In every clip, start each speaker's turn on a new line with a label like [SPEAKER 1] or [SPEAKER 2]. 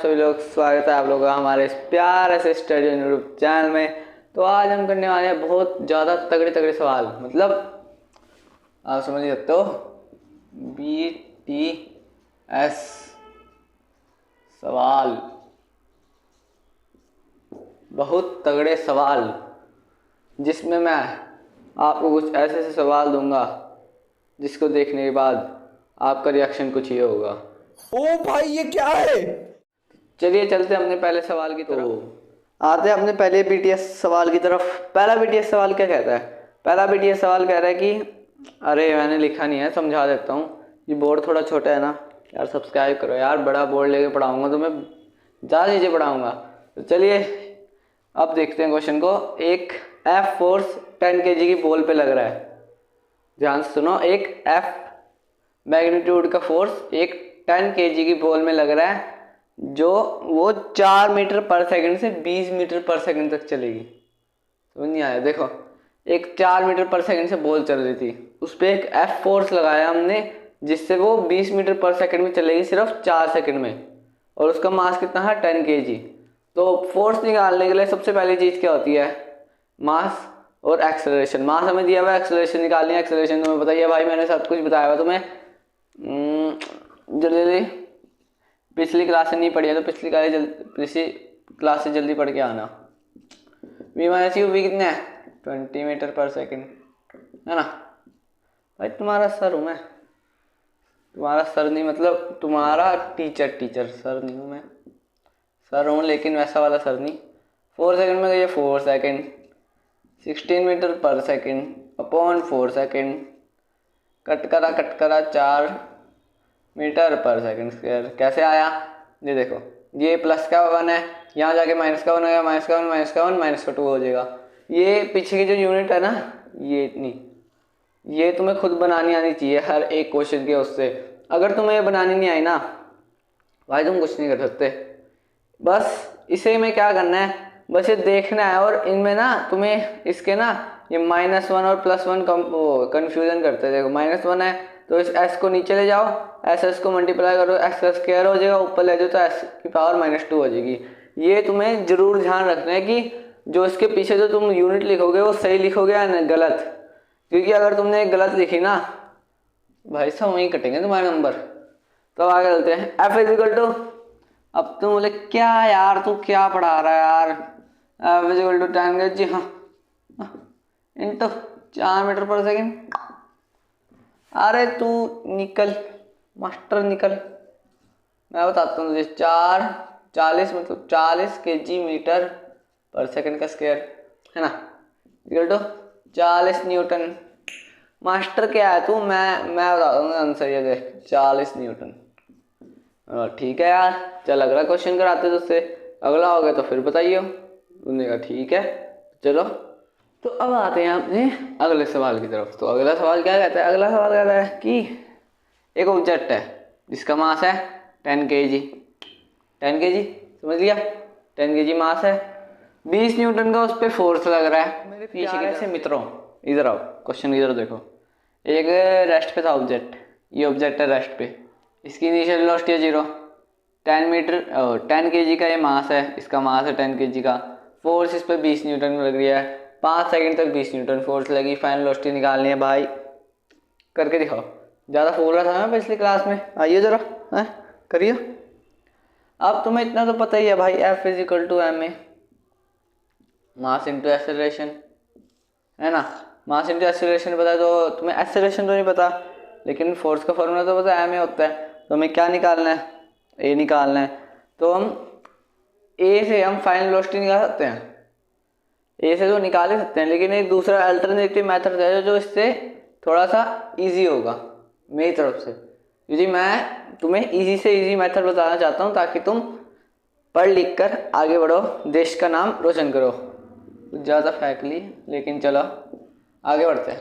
[SPEAKER 1] सभी लोग, स्वागत है आप लोगों का हमारे इस प्यारे से स्टडी यूट्यूब चैनल में। तो आज हम करने वाले हैं बहुत ज़्यादा तगड़े तगड़े सवाल, मतलब आप समझ सकते हो BTS सवाल, बहुत तगड़े सवाल, जिसमें मैं आपको कुछ ऐसे ऐसे सवाल दूंगा जिसको देखने के बाद आपका रिएक्शन कुछ ये होगा।
[SPEAKER 2] ओ भाई ये क्या है।
[SPEAKER 1] चलिए चलते हैं अपने पहले सवाल की तरफ। आते हैं अपने पहले BTS सवाल की तरफ। पहला BTS सवाल क्या कहता है? पहला BTS सवाल कह रहा है कि अरे मैंने लिखा नहीं है, समझा देता हूँ। ये बोर्ड थोड़ा छोटा है ना यार, सब्सक्राइब करो यार, बड़ा बोर्ड लेके पढ़ाऊँगा तो मैं ज़्यादा चीज़ें पढ़ाऊँगा। तो चलिए अब देखते हैं क्वेश्चन को। एक F फोर्स 10 kg की बॉल पे लग रहा है। ध्यान से सुनो, एक F मैग्नीट्यूड का फोर्स एक 10 kg की बॉल में लग रहा है, जो वो 4 मीटर पर सेकंड से 20 मीटर पर सेकंड तक चलेगी। समझ नहीं आया? देखो, एक 4 मीटर पर सेकंड से बॉल चल रही थी, उस पर एक F फोर्स लगाया हमने, जिससे वो 20 मीटर पर सेकंड में चलेगी सिर्फ 4 सेकंड में, और उसका मास कितना है 10 kg। तो फोर्स निकालने के लिए सबसे पहली चीज़ क्या होती है? मास और एक्सेलरेशन। मास हमें दिया हुआ है, एक्सेलरेशन निकालनी है। एक्सेलरेशन तुम्हें बताइए भाई, मैंने सब कुछ बताया हुआ तुम्हें। जल्दी पिछली क्लास से नहीं पढ़ी है तो पिछली क्लास से जल्दी पढ़ के आना। V माइनस यू, V कितने हैं? 20 मीटर पर सेकंड, है ना भाई? तुम्हारा सर हूँ मैं, तुम्हारा सर नहीं, मतलब तुम्हारा टीचर। सर नहीं हूँ मैं, सर हूँ लेकिन वैसा वाला सर नहीं। 4 सेकंड में गई 4 second, 16 metre per second upon 4 second, cut करा 4 मीटर पर सेकंड स्क्वायर। कैसे आया? ये देखो, ये प्लस का 1 है, यहाँ जाके माइनस का 1 हो गया, माइनस का 1 माइनस का 2 हो जाएगा। ये पीछे की जो यूनिट है ना, ये इतनी, ये तुम्हें खुद बनानी आनी चाहिए हर एक क्वेश्चन के उससे। अगर तुम्हें ये बनानी नहीं आई ना भाई, तुम कुछ नहीं कर सकते। बस इसे में क्या करना है, बस ये देखना है, और इनमें ना तुम्हें इसके ना ये -1 और +1 कन्फ्यूजन करते हैं। देखो -1 है तो इस s को नीचे ले जाओ, s को मल्टीप्लाई करो, x का स्क्वायर हो जाएगा, ऊपर ले जाओ तो s की पावर -2 हो जाएगी। ये तुम्हें जरूर ध्यान रखना है कि जो इसके पीछे जो तुम यूनिट लिखोगे वो सही लिखोगे या गलत, क्योंकि अगर तुमने गलत लिखी ना भाई साहब वहीं कटेंगे तुम्हारे नंबर। तो आगे चलते हैं। F इजिकल टू, अब तुम बोले क्या यार तू क्या पढ़ा रहा है यार? F इजिकल टू 10 के जी, हाँ इंटू 4 मीटर पर सेकंड। अरे तू निकल मास्टर निकल, मैं बताता हूँ तुझे। 40 मतलब 40 kg मीटर पर सेकंड का स्क्वायर, है ना, इक्वल टू 40 न्यूटन। मास्टर क्या है तू? मैं बता दूंगा आंसर, ये देख 40 न्यूटन। ठीक है यार, चल अगला क्वेश्चन कराते तुझसे। अगला हो गया तो फिर बताइए। उन्होंने कहा ठीक है चलो। तो अब आते हैं अपने अगले सवाल की तरफ। तो अगला सवाल क्या कहता है? अगला सवाल कहता है कि एक ऑब्जेक्ट है जिसका मास है 10 kg। 10 kg समझ लिया, 10 kg मास है, 20 न्यूटन का उस पर फोर्स लग रहा है। मेरे पीछे से मित्रों इधर आओ, क्वेश्चन इधर देखो। एक रेस्ट पे था ऑब्जेक्ट, ये ऑब्जेक्ट है रेस्ट पे, इसकी इनिशियल वेलोसिटी है 0, 10 kg का ये मास है, इसका मास है 10 kg का, फोर्स इस पर 20 न्यूटन लग रही है, 5 सेकंड तक 20 न्यूटन फोर्स लगी। फाइनल वेलोसिटी निकालनी है भाई, करके दिखाओ। ज़्यादा बोल रहा था मैं पिछली क्लास में, आइए ज़रा है करिए। अब तुम्हें इतना तो पता ही है भाई, F is equal to ma, mass into acceleration, है ना। मास इंटू एक्सेलरेशन पता है तो तुम्हें एक्सेलरेशन तो नहीं पता, लेकिन फोर्स का फॉर्मूला तो पता है, ma होता है। तो हमें क्या निकालना है? a निकालना है। तो हम a से हम फाइनल वेलोसिटी निकाल सकते हैं, ए से तो निकाल ही सकते हैं, लेकिन एक दूसरा अल्टरनेटिव मेथड है जो इससे थोड़ा सा इजी होगा मेरी तरफ से, क्योंकि मैं तुम्हें इजी से इजी मेथड बताना चाहता हूँ ताकि तुम पढ़ लिख कर आगे बढ़ो, देश का नाम रोशन करो। कुछ ज़्यादा फेंक ली, लेकिन चलो आगे बढ़ते हैं।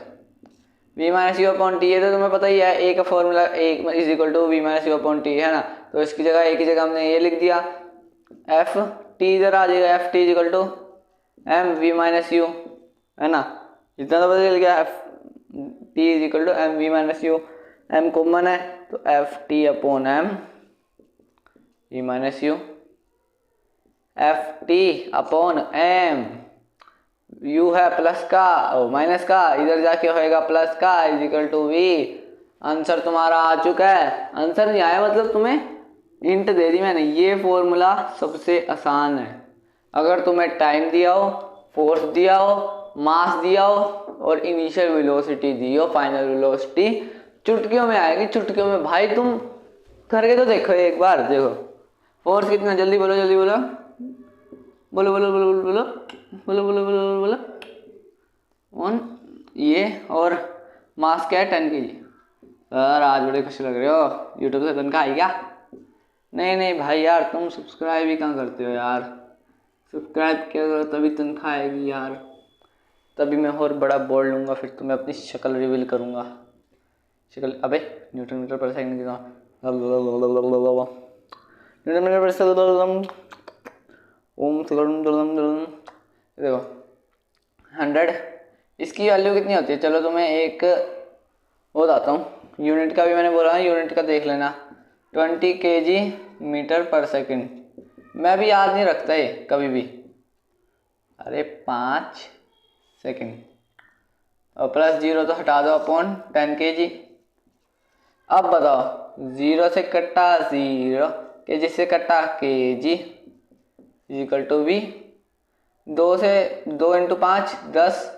[SPEAKER 1] V minus U upon T, ये तो तुम्हें पता ही है, ए का फॉर्मूला एक is equal to V minus U upon T, है ना। तो इसकी जगह एक ही जगह हमने ये लिख दिया, एफ टी इधर आ जाएगा, F T is equal to mv minus U, है ना। इतना तो पता चल गया, F T is equal to mv minus U, m common है तो F T upon m v minus U, FT/m। u है प्लस का माइनस का, इधर जाके होएगा प्लस का is equal to v। Answer तुम्हारा आ चुका है। आंसर नहीं आया मतलब तुम्हें इंट दे दी मैंने। ये फॉर्मूला सबसे आसान है। अगर तुम्हें टाइम दिया हो, फोर्स दिया हो, मास दिया हो और इनिशियल वेलोसिटी दी हो, फाइनल वेलोसिटी चुटकियों में आएगी, चुटकियों में। भाई तुम करके तो देखो एक बार, देखो फोर्स कितना, जल्दी बोलो जल्दी बोलो बोलो बोलो बोलो बोलो बोलो बोलो बोलो बोलो बोलो ऑन ये। और मास क्या है 10 kg। सर आज बड़े खुश लग रहे हो, यूट्यूब से तनख्वाह आई क्या? नहीं नहीं भाई यार, तुम सब्सक्राइब ही कहाँ करते हो यार। सब्सक्राइब किया करो तभी तनख्वाह आएगी यार, तभी मैं और बड़ा बोल लूँगा, फिर तुम्हें अपनी शक्ल रिवील करूँगा। शक्ल अबे न्यूटन मीटर पर सेकंड की न्यूटन मीटर पर सेकंड ओम देखो 100। इसकी वैल्यू कितनी होती है? चलो तुम्हें एक वो बताता हूँ, यूनिट का भी मैंने बोला है, यूनिट का देख लेना। 20 kg मीटर पर सेकंड। मैं भी याद नहीं रखता ये कभी भी। अरे 5 सेकंड और प्लस 0 तो हटा दो अपॉन 10 kg। अब बताओ 0 से कटा 0, kg से कटा kg इक्वल टू v। 2 से 2 इंटू 5 10।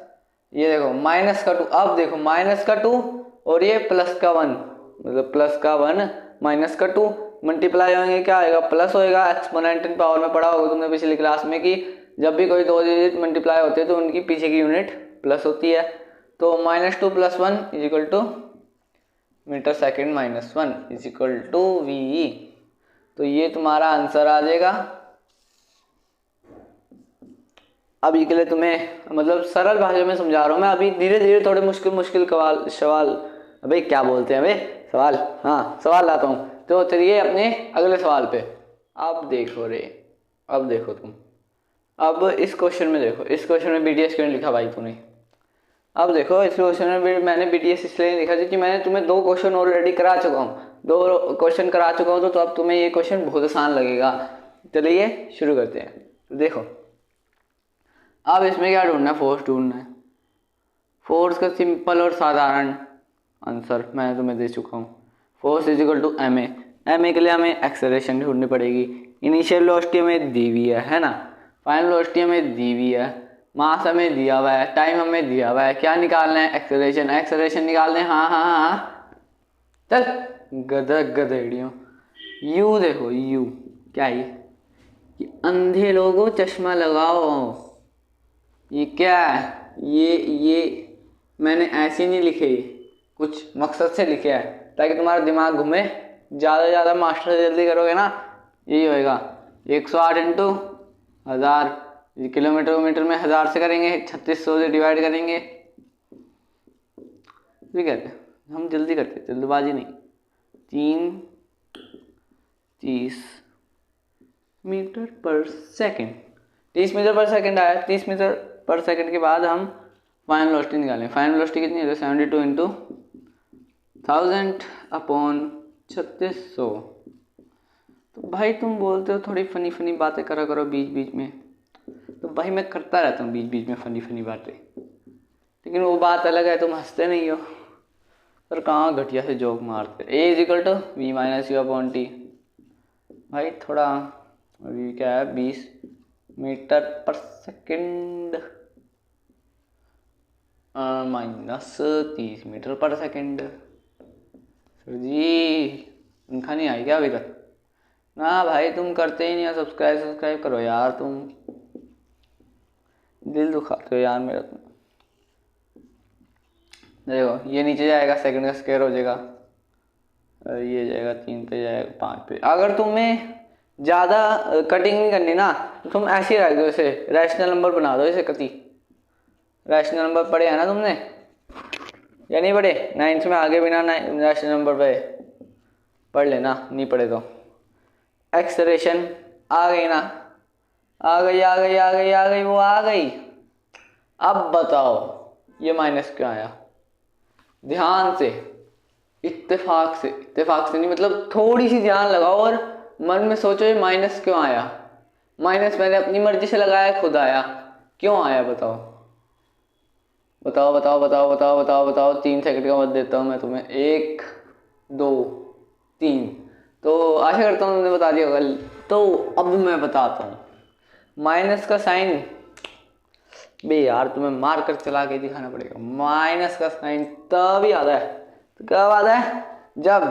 [SPEAKER 1] ये देखो माइनस का 2। अब देखो माइनस का 2 और ये प्लस का 1, मतलब प्लस का 1 माइनस का 2 मल्टीप्लाई होंगे, क्या आएगा? प्लस होएगा। एक्सपोनेंट इन पावर में पढ़ा होगा तुमने पिछली क्लास में कि जब भी कोई दो डिजिट मल्टीप्लाई होते हैं तो उनकी पीछे की यूनिट प्लस होती है। तो -2 + 1 is equal to metre second -1 is equal to V. तो ये तुम्हारा आंसर आ जाएगा। अभी के लिए तुम्हें मतलब सरल भाषा में समझा रहा हूँ मैं, अभी धीरे धीरे थोड़े मुश्किल मुश्किल सवाल अबे क्या बोलते हैं अबे सवाल, हाँ सवाल लाता हूँ। तो चलिए अपने अगले सवाल पे। अब देखो रे, अब देखो तुम, अब इस क्वेश्चन में देखो, इस क्वेश्चन में BTS क्यों लिखा भाई तूने? अब देखो इस क्वेश्चन में मैंने BTS इसलिए लिखा क्योंकि मैंने तुम्हें 2 क्वेश्चन ऑलरेडी करा चुका हूँ, 2 क्वेश्चन करा चुका हूँ, तो अब तुम्हें ये क्वेश्चन बहुत आसान लगेगा। चलिए शुरू करते हैं। तो देखो अब इसमें क्या ढूंढना है? फोर्स ढूंढना है। फोर्स का सिंपल और साधारण आंसर मैंने तुम्हें दे चुका हूँ। Force is equal to ma। ma के लिए हमें एक्सेलरेशन ढूंढनी पड़ेगी। इनिशियल वेलोसिटी हमें दी हुई है ना, फाइनल वेलोसिटी हमें दी हुई है, मास हमें दिया हुआ है, टाइम हमें दिया हुआ है। क्या निकालना है? एक्सेलरेशन। एक्सेलरेशन निकालने, हाँ हाँ हाँ चल गधेड़ियों। यू देखो, यू क्या है? ये अंधे लोगों चश्मा लगाओ। ये क्या है? ये मैंने ऐसे नहीं लिखे, कुछ मकसद से लिखे है ताकि तुम्हारा दिमाग घूमे। ज़्यादा से ज़्यादा मास्टर जल्दी करोगे ना, यही होएगा। 108 इंटू 1000 किलोमीटर मीटर में 1000 से करेंगे, 3600 से डिवाइड करेंगे। ठीक है, हम जल्दी करते, जल्दबाजी नहीं। 30 metre per second, 30 metre per second आया। 30 मीटर पर सेकंड के बाद हम फाइनल वेलोसिटी निकालें। फाइनल वेलोसिटी कितनी है? 72 इंटू 1000 अपॉन 3600। तो भाई तुम बोलते हो थोड़ी फनी फनी बातें करा करो बीच बीच में, तो भाई मैं करता रहता हूँ बीच बीच में फनी फनी बातें, लेकिन वो बात अलग है, तुम हंसते नहीं हो। पर कहाँ घटिया से जोक मारते। A is equal to V minus U upon T। भाई थोड़ा अभी क्या है? 20 metre per second minus 30 metre per second. Sir ji उनका नहीं आई क्या अभी तक? ना भाई तुम करते ही नहीं हो। सब्सक्राइब करो यार, तुम दिल दुखाते हो यार मेरा। तुम देखो ये नीचे जाएगा, सेकंड का स्क्वायर हो जाएगा, ये जाएगा 3 पे, जाएगा 5 पे। अगर तुम्हें ज़्यादा कटिंग नहीं करनी ना, तो तुम ऐसे ही रख दो, इसे रैशनल नंबर बना दो। इसे कति रैशनल नंबर पढ़े हैं ना तुमने या नहीं पढ़े? 9th में आगे बिना रैशनल नंबर पे पढ़ लेना, नहीं पढ़े तो। एक्सेलरेशन आ गई ना, आ गई, वो आ गई। अब बताओ ये माइनस क्यों आया? ध्यान से, इत्तेफाक से नहीं, मतलब थोड़ी सी ध्यान लगाओ और मन में सोचो ये माइनस क्यों आया। माइनस मैंने अपनी मर्जी से लगाया, खुद आया। क्यों आया बताओ बताओ बताओ बताओ बताओ बताओ बताओ। 3 सेकंड का वक्त देता हूँ मैं तुम्हें। 1 2 3। तो आशा करता हूँ तुमने बता दिया होगा। तो अब मैं बताता हूँ माइनस का साइन। बे यार तुम्हें मार कर चला के दिखाना पड़ेगा। माइनस का साइन तभी आता है, तो कब आता है, जब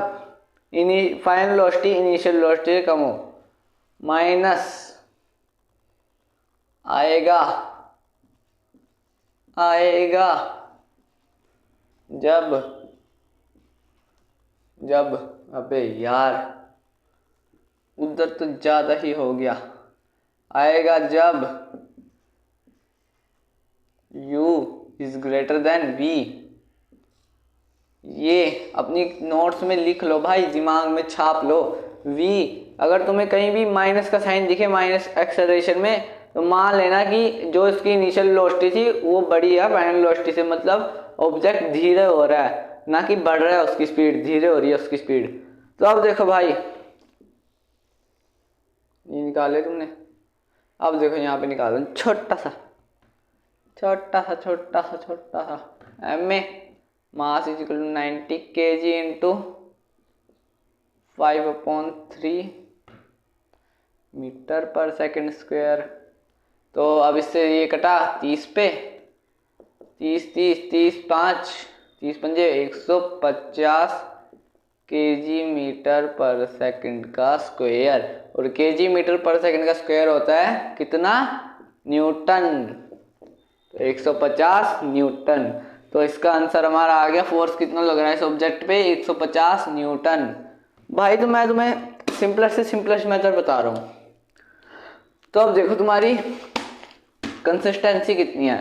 [SPEAKER 1] फाइनल वेलोसिटी इनिशियल वेलोसिटी से कम हो। माइनस आएगा आएगा जब जब अबे यार उधर तो ज्यादा ही हो गया। आएगा जब u is greater than v। ये अपनी नोट्स में लिख लो भाई, दिमाग में छाप लो। v अगर तुम्हें कहीं भी माइनस का साइन दिखे माइनस एक्सेलरेशन में, तो मान लेना कि जो इसकी इनिशियल वेलोसिटी थी वो बड़ी है फाइनल वेलोसिटी से, मतलब ऑब्जेक्ट धीरे हो रहा है, ना कि बढ़ रहा है उसकी स्पीड, धीरे हो रही है उसकी स्पीड। तो अब देखो भाई, ये निकाले तुमने। अब देखो यहाँ पे निकालो छोटा सा छोटा सा छोटा सा छोटा सा एम में mass is equal to 90 kg into 5/3 metre per second square. तो अब इससे ये कटा 30 पे, 30 30 30 5 30 पंजे 150 kg मीटर पर सेकंड का स्क्वायर। और kg मीटर पर सेकंड का स्क्वायर होता है कितना, न्यूटन। तो 150 न्यूटन। तो इसका आंसर हमारा आ गया। फोर्स कितना लग रहा है इस ऑब्जेक्ट पे, 150 न्यूटन। भाई तो मैं तुम्हें सिंपलेस्ट से सिंपलेस्ट मेथड बता रहा हूँ। तो अब देखो तुम्हारी कंसिस्टेंसी कितनी है।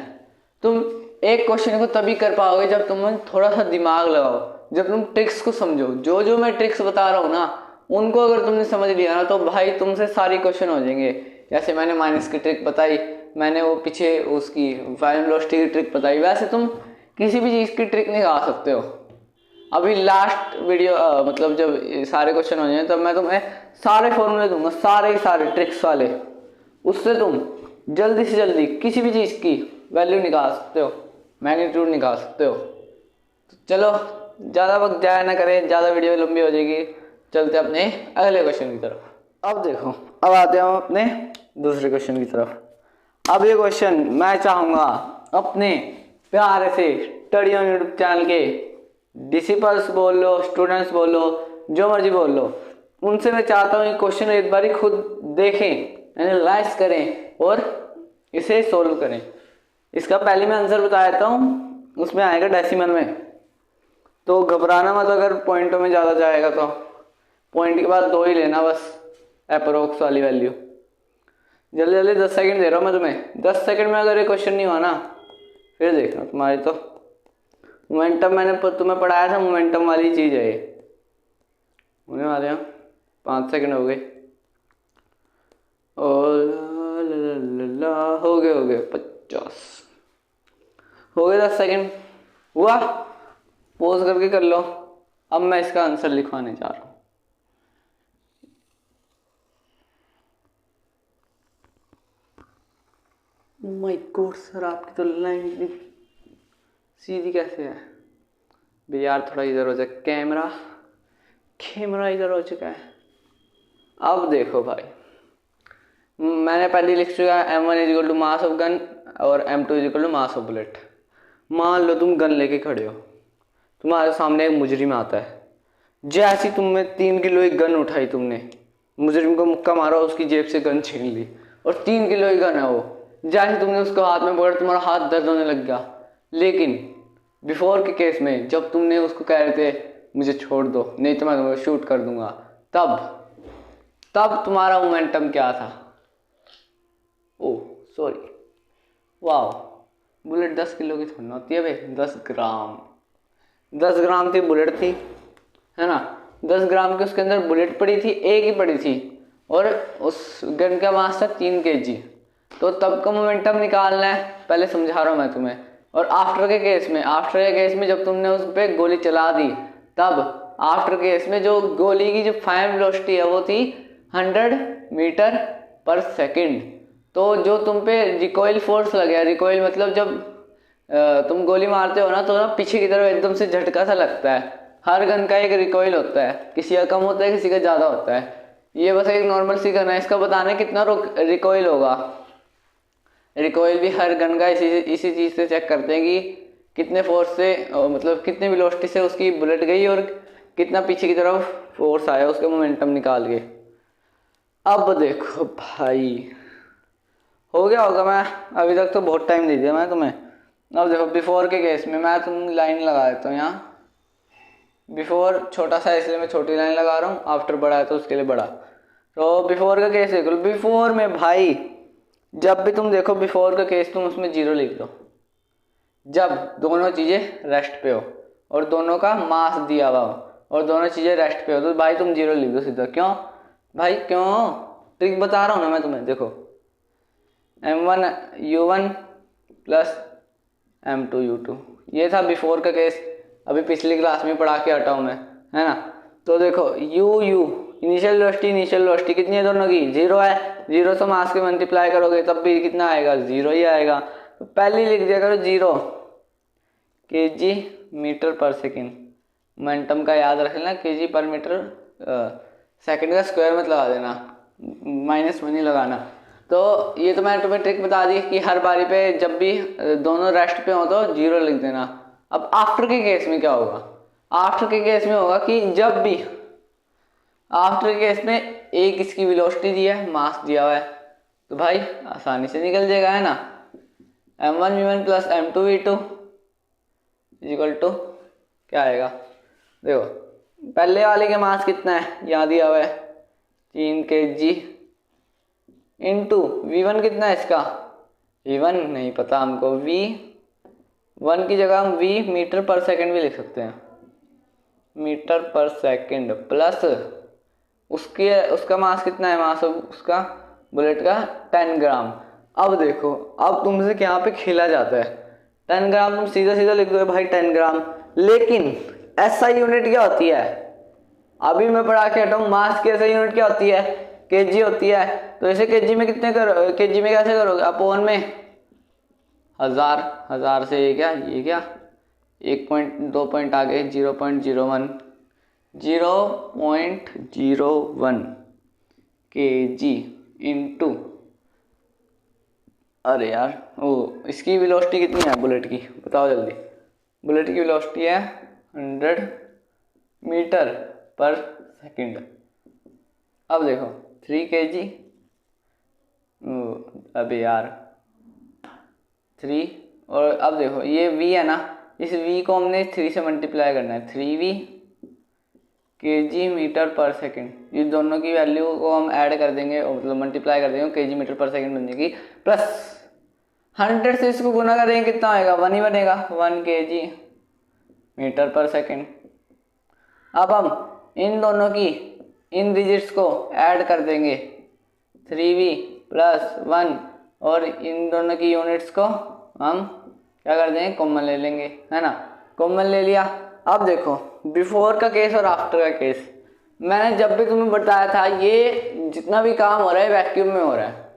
[SPEAKER 1] तुम एक क्वेश्चन को तभी कर पाओगे जब तुम थोड़ा सा दिमाग लगाओ, जब तुम ट्रिक्स को समझो। जो जो मैं ट्रिक्स बता रहा हूँ ना, उनको अगर तुमने समझ लिया ना, तो भाई तुमसे सारी क्वेश्चन हो जाएंगे। जैसे मैंने माइनस की ट्रिक बताई, मैंने वो पीछे उसकी फाइनल वेलोसिटी की ट्रिक बताई, वैसे तुम किसी भी चीज़ की ट्रिक निकाल सकते हो। अभी लास्ट वीडियो मतलब जब सारे क्वेश्चन हो जाए, तब मैं तुम्हें सारे फॉर्मूले दूंगा, सारे ट्रिक्स वाले। उससे तुम जल्दी से जल्दी किसी भी चीज़ की वैल्यू निकाल सकते हो, मैग्नीट्यूड निकाल सकते हो। तो चलो ज़्यादा वक्त जाया ना करें, ज़्यादा वीडियो लंबी हो जाएगी। चलते अपने अगले क्वेश्चन की तरफ। अब देखो, अब आते हैं अपने दूसरे क्वेश्चन की तरफ। अब ये क्वेश्चन मैं चाहूँगा अपने प्यारे से स्टडी ऑन यूट्यूब चैनल के डिसिपल्स बोल लो, स्टूडेंट्स बोल लो, जो मर्जी बोल लो, उनसे मैं चाहता हूँ ये क्वेश्चन एक बार खुद देखें, एनालाइज करें और इसे सोल्व करें। इसका पहले मैं आंसर बता देता हूँ, उसमें आएगा डेसिमल में। तो घबराना मत अगर पॉइंटों में ज़्यादा जाएगा तो। पॉइंट के बाद 2 ही लेना बस, अप्रोक्स वाली वैल्यू। जल्दी जल्दी 10 सेकंड दे रहा हूँ मैं तुम्हें। 10 सेकंड में अगर ये क्वेश्चन नहीं हुआ ना, फिर देखना तुम्हारी तो मोमेंटम, मैंने तुम्हें पढ़ाया था मोमेंटम वाली चीज़ है ये। होने वाले हैं 5 सेकंड हो गए और हो गए 50 हो गए। 10 सेकंड हुआ, पॉज करके कर लो। अब मैं इसका आंसर लिखवाने जा रहा हूँ। माय गॉड सर, आपकी तो लाइन सीधी कैसे है भैया यार, थोड़ा इधर हो जाए। कैमरा इधर हो चुका है। अब देखो भाई, मैंने पहले लिख चुका है m1 is equal to mass of gun और m2 is equal to mass of bullet. मान लो तुम गन लेके खड़े हो, तुम्हारे सामने एक मुजरिम आता है। जैसी तुमने 3 किलो की गन उठाई, तुमने मुजरिम को मुक्का मारा, उसकी जेब से गन छीन ली और 3 किलो की गन है वो। जैसे तुमने उसको हाथ में पकड़ा, तुम्हारा हाथ दर्द होने लग गया। लेकिन बिफोर के केस में जब तुमने उसको कह रहे थे मुझे छोड़ दो नहीं तो मैं तुम्हें शूट कर दूंगा, तब तुम्हारा मोमेंटम क्या था? ओह सॉरी, वाह, बुलेट 10 किलो की थोड़ी होती है भाई, 10 ग्राम थी बुलेट थी, है ना। 10 ग्राम के उसके अंदर बुलेट पड़ी थी, एक ही पड़ी थी, और उस गन का मास था 3 kg। तो तब का मोमेंटम निकालना है, पहले समझा रहा हूँ मैं तुम्हें। और आफ्टर के केस में जब तुमने उस पर गोली चला दी, तब आफ्टर केस में जो गोली की जो फाइनल वेलोसिटी है वो थी 100 मीटर पर सेकंड। तो जो तुम पे रिकॉइल फोर्स लगे, रिकॉइल मतलब जब तुम गोली मारते हो ना तो ना पीछे की तरफ एकदम से झटका सा लगता है। हर गन का एक रिकॉइल होता है, किसी का कम होता है किसी का ज़्यादा होता है। ये बस एक नॉर्मल सी गन है, इसका बताना है कितना रिकॉइल होगा। रिकॉइल भी हर गन का इसी चीज़ से चेक करते हैं कि कितने फोर्स से मतलब कितने वेलोसिटी से उसकी बुलेट गई और कितना पीछे की तरफ फोर्स आया उसका मोमेंटम निकाल के। अब देखो भाई, हो गया होगा, मैं अभी तक तो बहुत टाइम दे दिया मैं तुम्हें। अब देखो बिफोर के केस में मैं तुम लाइन लगा देता हूँ यहाँ। बिफोर छोटा सा इसलिए मैं छोटी लाइन लगा रहा हूँ, आफ्टर बड़ा है तो उसके लिए बड़ा। तो बिफोर का केस देख लो। बिफोर में भाई जब भी तुम देखो बिफोर का केस तुम उसमें 0 लिख दो। जब दोनों चीज़ें रेस्ट पे हो और दोनों का मास दिया हुआ हो और दोनों चीज़ें रेस्ट पे हो तो भाई तुम 0 लिख दो सीधा। क्यों भाई क्यों? ट्रिक बता रहा हूँ ना मैं तुम्हें। देखो M1 U1 plus M2 U2, ये था बिफोर का केस। अभी पिछली क्लास में पढ़ा के हटा हूँ मैं, है ना। तो देखो U इनिशियल वेलोसिटी कितनी है दोनों की? 0 है। 0 से मास के मल्टीप्लाई करोगे तब भी कितना आएगा? 0 ही आएगा। तो पहले लिख दिया करो 0 kg metre per second. Momentum का याद रख लेना, kg पर मीटर सेकेंड का स्क्वायर मत लगा देना, -1 ही लगाना। तो ये तो मैंने तुम्हें ट्रिक बता दी कि हर बारी पे जब भी दोनों रेस्ट पे हो तो 0 लिख देना। अब आफ्टर के केस में क्या होगा? आफ्टर के केस में होगा कि जब भी आफ्टर के केस में एक इसकी वेलोसिटी दी है, मास दिया हुआ है, तो भाई आसानी से निकल जाएगा, है ना। M1 V1 plus M2 V2 equal to क्या आएगा? देखो पहले वाले के मास कितना है यहाँ दिया हुआ है 3 kg इंटू V1 कितना है इसका? V1 नहीं पता हमको। V1 की जगह हम V मीटर पर सेकंड भी लिख सकते हैं, मीटर पर सेकंड प्लस उसका मास कितना है? मास उसका बुलेट का 10 ग्राम। अब देखो अब तुमसे यहाँ पे खेला जाता है। 10 ग्राम तुम सीधा सीधा लिख दो भाई 10 ग्राम, लेकिन SI यूनिट क्या होती है? अभी मैं पढ़ा के हटाऊँ मास की SI यूनिट क्या होती है? kg होती है। तो इसे kg में कितने kg में कैसे करोगे? अपोन में 1000 से ये क्या 1 पॉइंट 2 पॉइंट आगे 0.01 kg इंटू, अरे यार ओ इसकी वेलोसिटी कितनी है बुलेट की? बताओ जल्दी। बुलेट की वेलोसिटी है 100 मीटर पर सेकंड। अब देखो 3 kg, अबे यार 3, और अब देखो ये V है ना, इस V को हमने 3 से मल्टीप्लाई करना है। 3V kg metre per second. ये दोनों की वैल्यू को हम ऐड कर देंगे, मतलब मल्टीप्लाई कर देंगे, kg मीटर पर सेकंड बन जाएगी। प्लस 100 से इसको गुना कर देंगे, कितना आएगा? 1 ही बनेगा, 1 kg मीटर पर सेकंड। अब हम इन दोनों की इन डिजिट्स को ऐड कर देंगे 3V प्लस 1, और इन दोनों की यूनिट्स को हम क्या कर देंगे? कॉमन ले लेंगे, है ना। कॉमन ले लिया। अब देखो बिफोर का केस और आफ्टर का केस। मैंने जब भी तुम्हें बताया था ये जितना भी काम हो रहा है वैक्यूम में हो रहा है।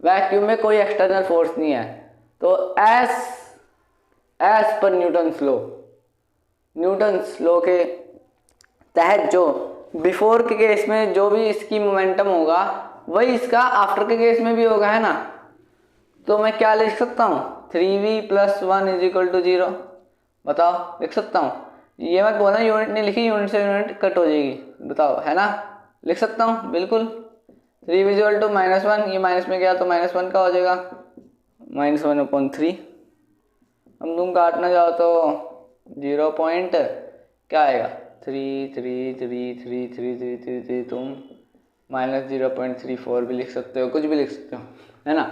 [SPEAKER 1] वैक्यूम में कोई एक्सटर्नल फोर्स नहीं है। तो एस पर न्यूटन्स लॉ के तहत जो बिफोर के केस में जो भी इसकी मोमेंटम होगा वही इसका आफ्टर के केस में भी होगा, है ना। तो मैं क्या लिख सकता हूँ? 3V plus 1 is equal to 0। बताओ लिख सकता हूँ? ये मत बोलना यूनिट नहीं लिखी, यूनिट से यूनिट कट हो जाएगी। बताओ, है ना। लिख सकता हूँ बिल्कुल। 3V इक्वल टू -1, ये माइनस में गया तो -1 का हो जाएगा, -1/3। हम तुम काटना चाहो तो 0 पॉइंट क्या आएगा? 3 तुम -0.34 भी लिख सकते हो, कुछ भी लिख सकते हो, है ना।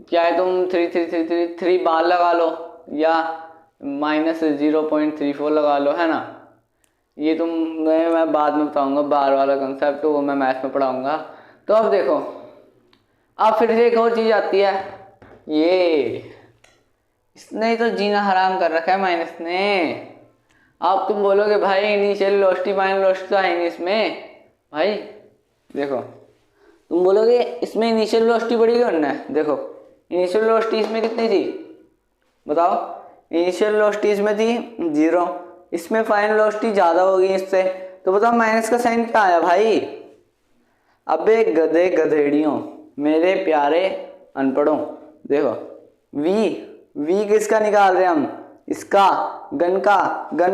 [SPEAKER 1] क्या है तुम 3 बार लगा लो या -0.34 लगा लो, है ना। ये मैं बाद में बताऊंगा, बार वाला कंसेप्ट वो मैं मैथ्स में पढ़ाऊंगा। तो अब देखो, अब फिर से एक और चीज़ आती है, ये इसने ही तो जीना हराम कर रखा है माइनस ने। अब तुम बोलोगे भाई इनिशियल वेलोसिटी फाइनल वेलोसिटी तो है नहीं इसमें। भाई देखो तुम बोलोगे इसमें इनिशियल वेलोसिटी बढ़ी क्यों ना है? देखो इनिशियल वेलोसिटी इसमें कितनी थी बताओ? इनिशियल वेलोसिटी इसमें थी 0, इसमें फाइनल वेलोसिटी ज़्यादा होगी इससे, तो बताओ माइनस का साइन क्या आया भाई? अबे गधे गधेड़ियों, मेरे प्यारे अनपढ़ों, देखो वी किसका निकाल रहे हैं हम? इसका, गन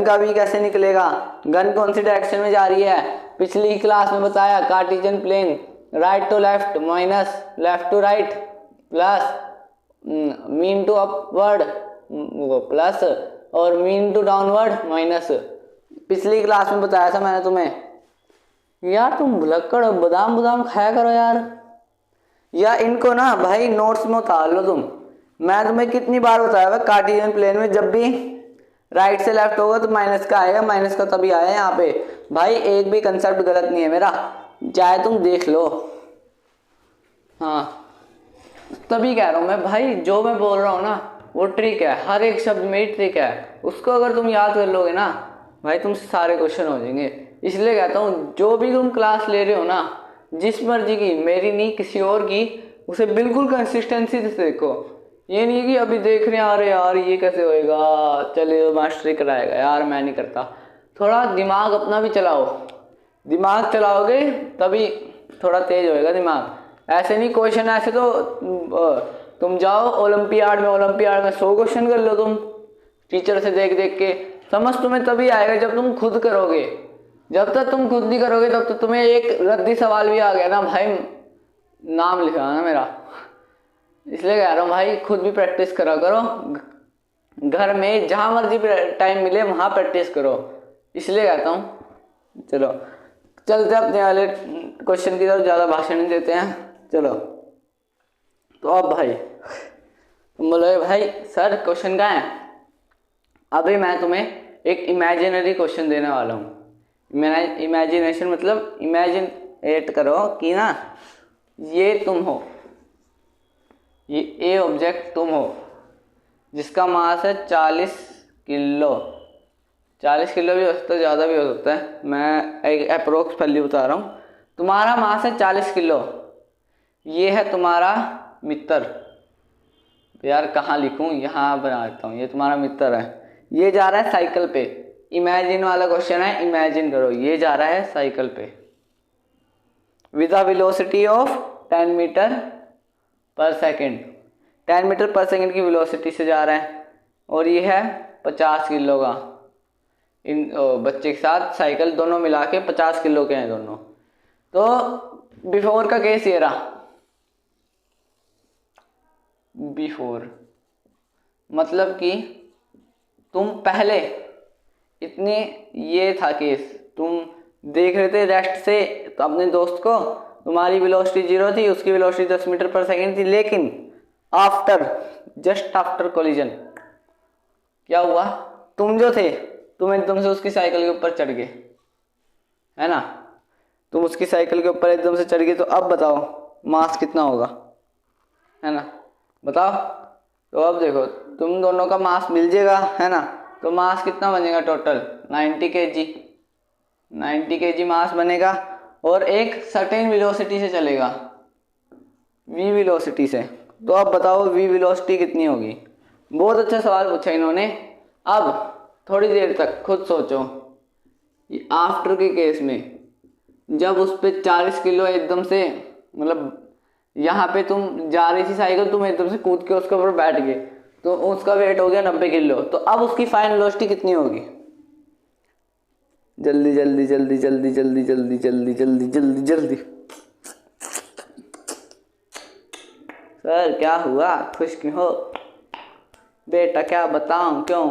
[SPEAKER 1] का वी कैसे निकलेगा? गन कौन सी डायरेक्शन में जा रही है? पिछली क्लास में बताया, Cartesian plane, right to left minus left to right plus mean to upward plus और मीन टू डाउनवर्ड माइनस। पिछली क्लास में बताया था मैंने तुम्हें। यार तुम भुलक्कड़ बादाम खाया करो यार, या इनको ना भाई नोट्स में उतार लो तुम। मैं तुम्हें कितनी बार बताया हुआ, कार्टेशियन प्लेन में जब भी राइट से लेफ्ट होगा तो माइनस का आएगा, माइनस का तभी आया यहाँ पे भाई। एक भी कंसेप्ट गलत नहीं है मेरा, चाहे तुम देख लो। हाँ तभी कह रहा हूँ मैं भाई, जो मैं बोल रहा हूँ ना वो ट्रिक है, हर एक शब्द में ही ट्रिक है। उसको अगर तुम याद कर लोगे ना भाई, तुमसे सारे क्वेश्चन हो जाएंगे। इसलिए कहता हूँ जो भी तुम क्लास ले रहे हो ना, जिस मर्जी की, मेरी नहीं किसी और की, उसे बिल्कुल कंसिस्टेंसी से देखो। ये नहीं कि अभी देख रहे हैं अरे यार ये कैसे होएगा, चलिए मास्टरी कराएगा, यार मैं नहीं करता। थोड़ा दिमाग अपना भी चलाओ, दिमाग चलाओगे तभी थोड़ा तेज होएगा दिमाग। ऐसे नहीं क्वेश्चन, ऐसे तो तुम जाओ ओलंपियाड में 100 क्वेश्चन कर लो तुम टीचर से देख देख के। समझ तुम्हें तभी आएगा जब तुम खुद करोगे। जब तक तुम खुद नहीं करोगे तब तक तुम्हें एक रद्दी सवाल भी आ गया ना भाई, नाम लिखा ना मेरा। इसलिए कह रहा हूँ भाई, खुद भी प्रैक्टिस करा करो, घर में जहाँ मर्जी टाइम मिले वहाँ प्रैक्टिस करो। इसलिए कहता हूँ चलो चलते अपने वाले क्वेश्चन की तरफ, ज़्यादा भाषण नहीं देते हैं। चलो तो अब भाई तुम बोलोगे भाई सर क्वेश्चन कहाँ है? अभी मैं तुम्हें एक इमेजिनरी क्वेश्चन देने वाला हूँ। इमेजिनेशन मतलब इमेजिनेट करो कि ना ये तुम हो, ये ए ऑब्जेक्ट तुम हो जिसका मास है 40 किलो। 40 किलो भी हो सकता है, ज़्यादा भी हो सकता है, मैं एक अप्रोक्स वैल्यू बता रहा हूँ। तुम्हारा मास है 40 किलो, ये है तुम्हारा मित्र। यार कहाँ लिखूँ, यहाँ बना देता हूँ, ये तुम्हारा मित्र है, ये जा रहा है साइकिल पे। इमेजिन वाला क्वेश्चन है, इमेजिन करो ये जा रहा है साइकिल पे with a velocity of 10 metre per second. 10 metre per second की वेलोसिटी से जा रहा है, और ये है 50 किलो का। इन बच्चे के साथ साइकिल दोनों मिला के 50 किलो के हैं दोनों। तो बिफोर का केस ये रहा, बिफोर मतलब कि तुम पहले इतने, ये था केस, तुम देख रहे थे रेस्ट से तो अपने दोस्त को, तुम्हारी वेलोसिटी 0 थी, उसकी वेलोसिटी 10 मीटर पर सेकेंड थी, लेकिन आफ्टर, जस्ट आफ्टर कोलिजन क्या हुआ? तुम जो थे तुम एकदम से उसकी साइकिल के ऊपर चढ़ गए, है ना? तुम उसकी साइकिल के ऊपर एकदम से चढ़ गए, तो अब बताओ मास कितना होगा, है ना? बताओ। तो अब देखो तुम दोनों का मास मिल जाएगा, है ना? तो मास कितना बनेगा टोटल? 90 kg। 90 kg मास बनेगा, और एक सर्टेन वेलोसिटी से चलेगा, v वेलोसिटी से। तो अब बताओ v वेलोसिटी कितनी होगी? बहुत अच्छा सवाल पूछा इन्होंने। अब थोड़ी देर तक खुद सोचो, ये आफ्टर के केस में जब उस पर 40 किलो एकदम से, मतलब यहाँ पे तुम जा रही थी साइकिल, तुम एकदम से कूद के उसके ऊपर बैठ गए, तो उसका वेट हो गया 90 किलो। तो अब उसकी फाइनल वेलोसिटी कितनी होगी? जल्दी जल्दी जल्दी जल्दी जल्दी जल्दी जल्दी जल्दी जल्दी जल्दी। सर क्या हुआ, खुश क्यों हो बेटा, क्या बताऊं क्यों?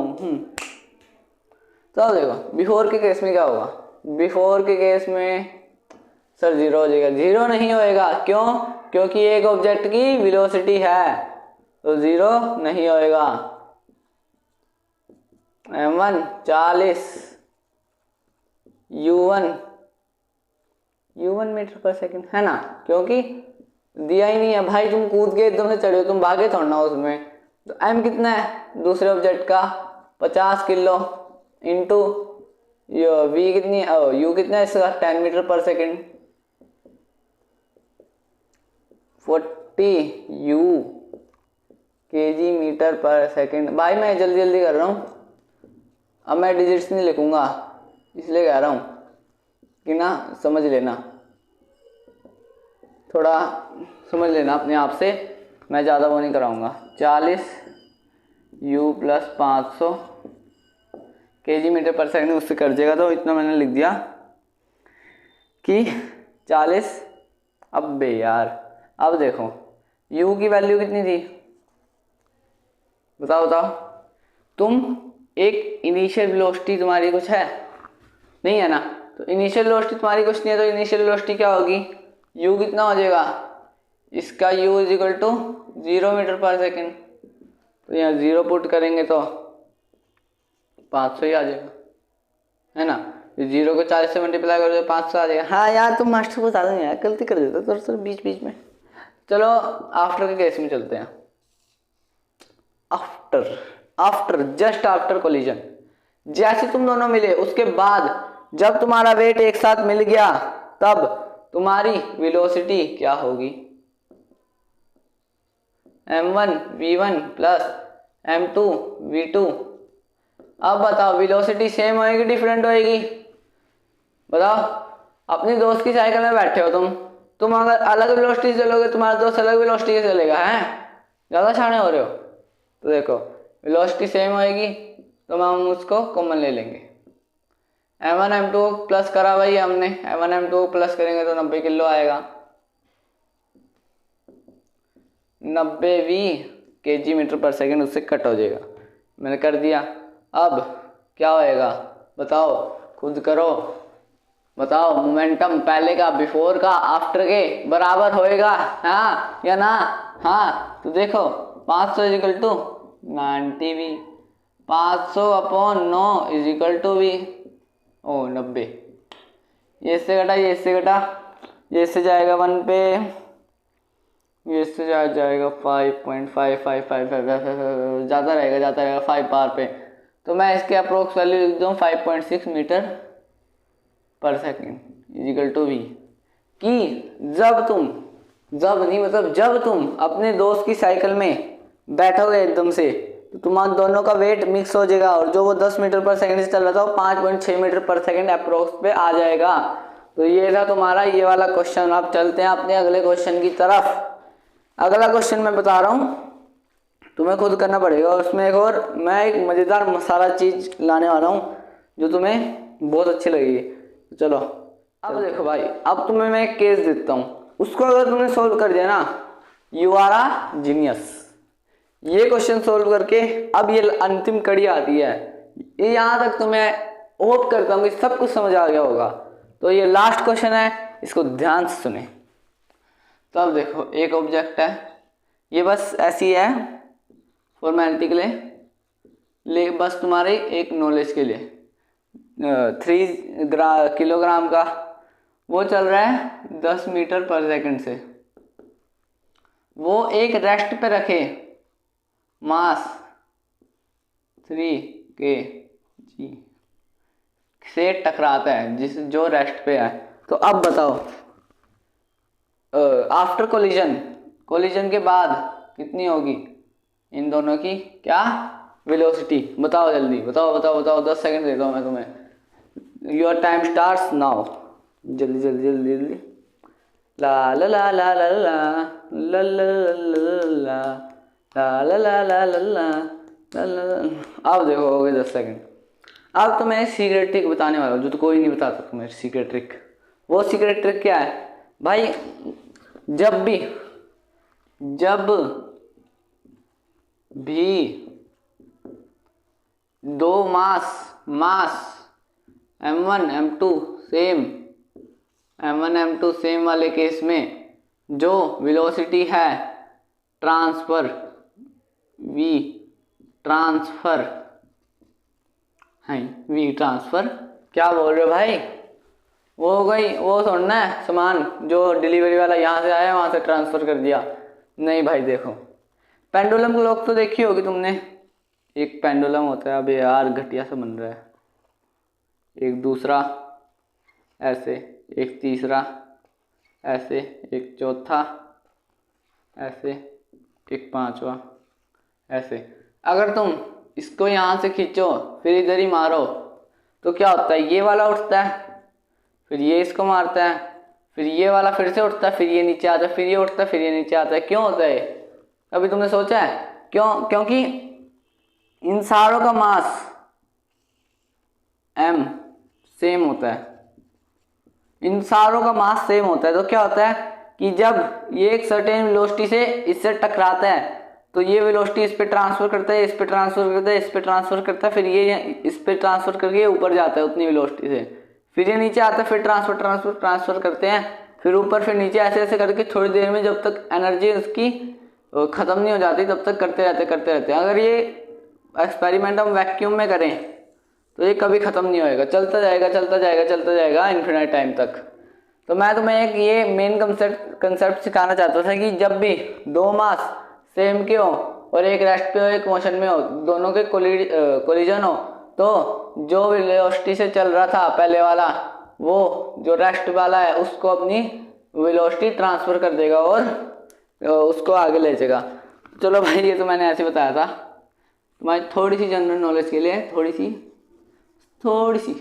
[SPEAKER 1] तो देखो बिफोर के केस में क्या होगा? बिफोर के केस में सर 0 हो जाएगा। 0 नहीं होएगा, क्यों? क्योंकि एक ऑब्जेक्ट की वेलोसिटी है, तो 0 नहीं होएगा। m1 40, u1 metre per second, है ना? क्योंकि दिया ही नहीं है भाई, तुम कूद के एकदम से चढ़े हो, तुम भागे थोड़ा ना उसमें। तो m कितना है दूसरे ऑब्जेक्ट का? 50 किलो इंटू v कितनी, u कितना है इसका? 10 metre per second. 40 U kg metre per second. भाई मैं जल्दी जल्दी कर रहा हूँ, अब मैं डिजिट्स नहीं लिखूंगा, इसलिए कह रहा हूँ कि ना समझ लेना, थोड़ा समझ लेना अपने आप से, मैं ज़्यादा वो नहीं कराऊंगा। 40 U plus 500 kg metre per second उससे कर देगा, तो इतना मैंने लिख दिया कि 40। अब बे यार, अब देखो U की वैल्यू कितनी थी, बताओ बताओ तुम। एक इनिशियल वेलोसिटी तुम्हारी कुछ है नहीं है ना, तो इनिशियल वेलोसिटी तुम्हारी कुछ नहीं है, तो इनिशियल वेलोसिटी क्या होगी, U कितना हो जाएगा इसका, U is equal to 0 metre per second. तो यहाँ 0 पुट करेंगे तो 500 ही आ जाएगा, है ना। 0 को 40 से मल्टीप्लाई करो तो 500 आ जाएगा। हाँ यार तुम मास्टर को बता दो यार, गलती कर देते तो सर बीच बीच में। चलो आफ्टर के केस में चलते हैं। आफ्टर जस्ट आफ्टर कोलिजन, जैसे तुम दोनों मिले उसके बाद जब तुम्हारा वेट एक साथ मिल गया तब तुम्हारी वेलोसिटी क्या होगी, m1 v1 plus m2 v2। अब बताओ वेलोसिटी सेम होएगी डिफरेंट होएगी, बताओ। अपनी दोस्त की साइकिल में बैठे हो तुम अगर अलग वेलोसिटी से चलोगे, तुम्हारा दोस्त अलग वेलोसिटी से चलेगा, हैं ज़्यादा शाणे हो रहे हो। तो देखो वेलोसिटी सेम होएगी तो हम उसको कॉमन ले लेंगे। m1 m2 प्लस करा भाई हमने, m1 m2 प्लस करेंगे तो 90 किलो आएगा, 90 v kg metre per second उससे कट हो जाएगा, मैंने कर दिया। अब क्या होएगा बताओ, खुद करो बताओ। मोमेंटम पहले का, बिफोर का, आफ्टर के बराबर होएगा, हाँ या ना। हाँ तो देखो 500 is equal to 90 v, 500 upon 9 is equal to v, ओ 90। ये इससे घटा, ये इससे घटा, ये इससे जाएगा 1 पे, ये इससे जाएगा 5.5555, ज़्यादा रहेगा 5 पावर पे। तो मैं इसके अप्रोक्स वैल्यू लिख दूँ 5.6 metre per second is equal to we. कि जब तुम अपने दोस्त की साइकिल में बैठोगे एकदम से तो तुम्हारा दोनों का वेट मिक्स हो जाएगा, और जो वो 10 मीटर पर सेकेंड से चल रहा था वो 5.6 मीटर पर सेकेंड अप्रोक्स पे आ जाएगा। तो ये था तुम्हारा ये वाला क्वेश्चन। अब चलते हैं अपने अगले क्वेश्चन की तरफ। अगला क्वेश्चन मैं बता रहा हूँ, तुम्हें खुद करना पड़ेगा। उसमें मैं एक मज़ेदार मसाला चीज़ लाने वाला हूँ जो तुम्हें बहुत अच्छी लगेगी। चलो अब देखो भाई, अब तुम्हें मैं एक केस देता हूँ, उसको अगर तुमने सोल्व कर दिया ना, यू आर अ जीनियस। ये क्वेश्चन सोल्व करके अब ये अंतिम कड़ी आती है, ये यहाँ तक तो मैं होप करता हूँ कि सब कुछ समझ आ गया होगा। तो ये लास्ट क्वेश्चन है, इसको ध्यान से सुने। तो अब देखो एक ऑब्जेक्ट है, ये बस ऐसी है फॉर्मेलिटी के लिए, बस तुम्हारे एक नॉलेज के लिए। 3 किलोग्राम का वो चल रहा है 10 मीटर पर सेकंड से। वो एक रेस्ट पे रखे, मास 3 kg से टकराता है जो रेस्ट पे है। तो अब बताओ आफ्टर कोलिजन के बाद कितनी होगी इन दोनों की क्या वेलोसिटी, बताओ जल्दी, बताओ 10 सेकंड देता हूँ मैं तुम्हें। योर टाइम स्टार्ट्स नाउ, जल्दी। ला ला ला ला ला ला ला ला ला ला ला। अब देखो हो गए 10 सेकंड। अब तो मैं सीक्रेट ट्रिक बताने वाला हूँ जो तो कोई नहीं बता सकता तुम्हें सीक्रेट ट्रिक। वो सीक्रेट ट्रिक क्या है भाई, जब भी दो मास m1 m2 सेम वाले केस में जो वेलोसिटी है ट्रांसफर क्या बोल रहे हो भाई, वो हो गई, वो सुनना है सामान जो डिलीवरी वाला यहाँ से आया वहाँ से ट्रांसफ़र कर दिया। नहीं भाई देखो, पेंडुलम क्लॉक तो देखी होगी तुमने, एक पेंडुलम होता है, अब यार घटिया सा बन रहा है, एक दूसरा ऐसे, एक तीसरा ऐसे, एक चौथा ऐसे, एक पांचवा ऐसे। अगर तुम इसको यहाँ से खींचो फिर इधर ही मारो तो क्या होता है, ये वाला उठता है, फिर ये इसको मारता है, फिर ये वाला फिर से उठता है, फिर ये नीचे आता है, फिर ये उठता है, फिर ये नीचे आता है। क्यों होता है? अभी तुमने सोचा है क्यों? क्योंकि इन सारों का मास m सेम होता है, इन सारों का मास सेम होता है। तो क्या होता है कि जब ये एक सर्टेन वेलोसिटी से इससे टकराता है तो ये वेलोसिटी इस पे ट्रांसफर करता है, इस पे ट्रांसफर करता है, इस पे ट्रांसफर करता है, फिर ये इस पे ट्रांसफर करके ऊपर जाता है उतनी वेलोसिटी से, फिर ये नीचे आता है, फिर ट्रांसफर करते हैं, फिर ऊपर, फिर नीचे, ऐसे ऐसे करके थोड़ी देर में जब तक एनर्जी उसकी ख़त्म नहीं हो जाती तब तक करते रहते हैं। अगर ये एक्सपेरिमेंट हम वैक्यूम में करें तो ये कभी ख़त्म नहीं होएगा, चलता जाएगा इन्फिनिट टाइम तक। तो मैं तुम्हें एक ये मेन कंसेप्ट सिखाना चाहता था कि जब भी दो मास सेम के हो और एक रेस्ट पे हो एक मोशन में हो, दोनों के कोलिजन हो, तो जो वेलोसिटी से चल रहा था पहले वाला, वो जो रेस्ट वाला है उसको अपनी वेलोसिटी ट्रांसफ़र कर देगा और उसको आगे ले जाएगा। चलो भाई, ये तो मैंने ऐसे बताया था तुम्हारी थोड़ी सी जनरल नॉलेज के लिए, थोड़ी सी।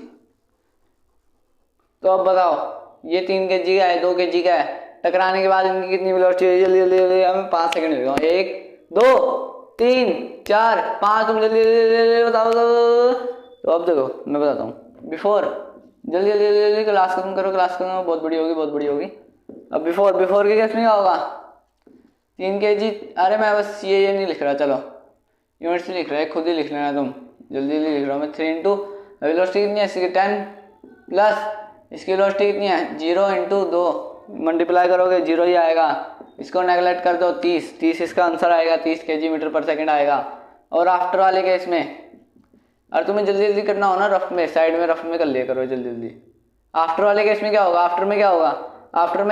[SPEAKER 1] तो अब बताओ, ये 3 kg का है, 2 kg का है, टकराने के बाद इनकी कितनी वेलोसिटी है? जल्दी हमें 5 सेकंड लगा। 1 2 3 4 5, तुम जल्दी बताओ। तो अब देखो मैं बताता हूँ। बिफोर, जल्दी क्लास खत्म करो, बहुत बड़ी होगी। अब बिफोर के केस में क्या होगा? 3 kg, अरे मैं बस ये नहीं लिख रहा, चलो यूनिट्स लिख रहा है, खुद ही लिख लेना तुम, जल्दी लिख रहा हूँ मैं। 3 इंटू वेलोसिटी कितनी है इसकी? 10 प्लस इसकी वेलोसिटी कितनी है? 0 इंटू 2, मल्टीप्लाई करोगे 0 ही आएगा। इसको नेगलेक्ट कर दो, 30 इसका आंसर आएगा, 30 kg/s आएगा। और आफ्टर वाले केस में, और तुम्हें जल्दी करना हो ना रफ में, साइड में रफ में कर लिया करो जल्दी। आफ्टर वाले केस में क्या होगा? आफ्टर में क्या होगा? आफ्टर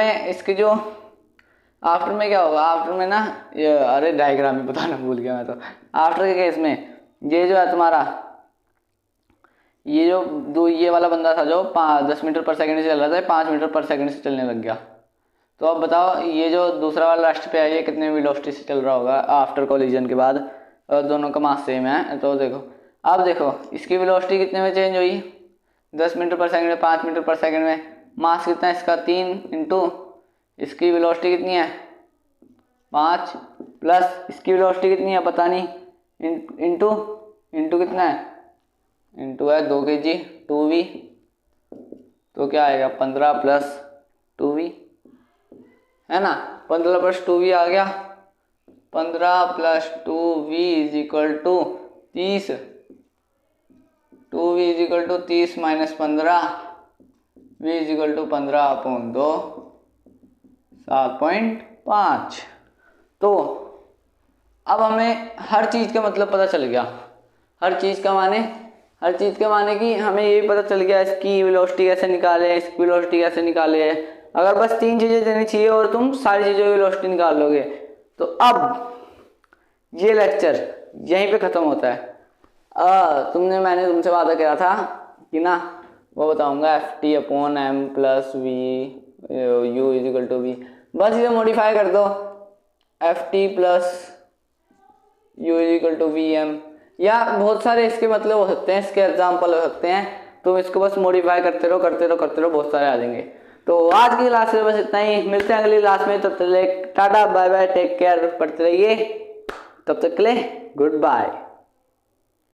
[SPEAKER 1] में ना ये, अरे डायग्राम ही बताना भूल गया मैं तो। आफ्टर के केस में ये जो है तुम्हारा, ये वाला बंदा था जो 10 मीटर/s से चल रहा था, 5 मीटर/s से चलने लग गया। तो अब बताओ, ये जो दूसरा वाला रास्ते पे है ये कितने वेलोसिटी से चल रहा होगा आफ्टर कोलिजन के बाद? दोनों का मास सेम है। तो देखो, अब देखो इसकी वेलोसिटी कितने में चेंज हुई? 10 मीटर/s में, 5 मीटर/s में। मास कितना है इसका? 3 इंटू इसकी वेलोसिटी कितनी है? 5 प्लस इसकी वेलोसिटी कितनी है पता नहीं, इंटू कितना है? इंटू है 2 kg 2v, तो क्या आएगा? 15 प्लस 2v, है ना? 15 प्लस 2v आ गया। 15 plus 2v is equal to 30, 2v is equal to 30 minus 15, v is equal to 15/2, 7.5। तो अब हमें हर चीज़ का मतलब पता चल गया, हर चीज़ का माने कि हमें ये पता चल गया इसकी वेलोसिटी कैसे निकाले, इसकी वेलोसिटी कैसे निकाले। अगर बस 3 चीज़ें देनी चाहिए और तुम सारी चीज़ों की वेलोसिटी निकाल लोगे। तो अब ये लेक्चर यहीं पे ख़त्म होता है। मैंने तुमसे वादा किया था कि ना वो बताऊंगा Ft/m + v u is equal to v। बस इसे मॉडिफाई कर दो, Ft + u is equal to vm, या बहुत सारे इसके मतलब हो सकते हैं, इसके एग्जाम्पल हो सकते हैं। तुम इसको बस मॉडिफाई करते रहो, बहुत सारे आ जाएंगे। तो आज की क्लास में बस इतना ही, मिलते हैं अगली क्लास में। तब तक tata bye bye, take care, पढ़ते रहिए, तब तक के लिए गुड बाय।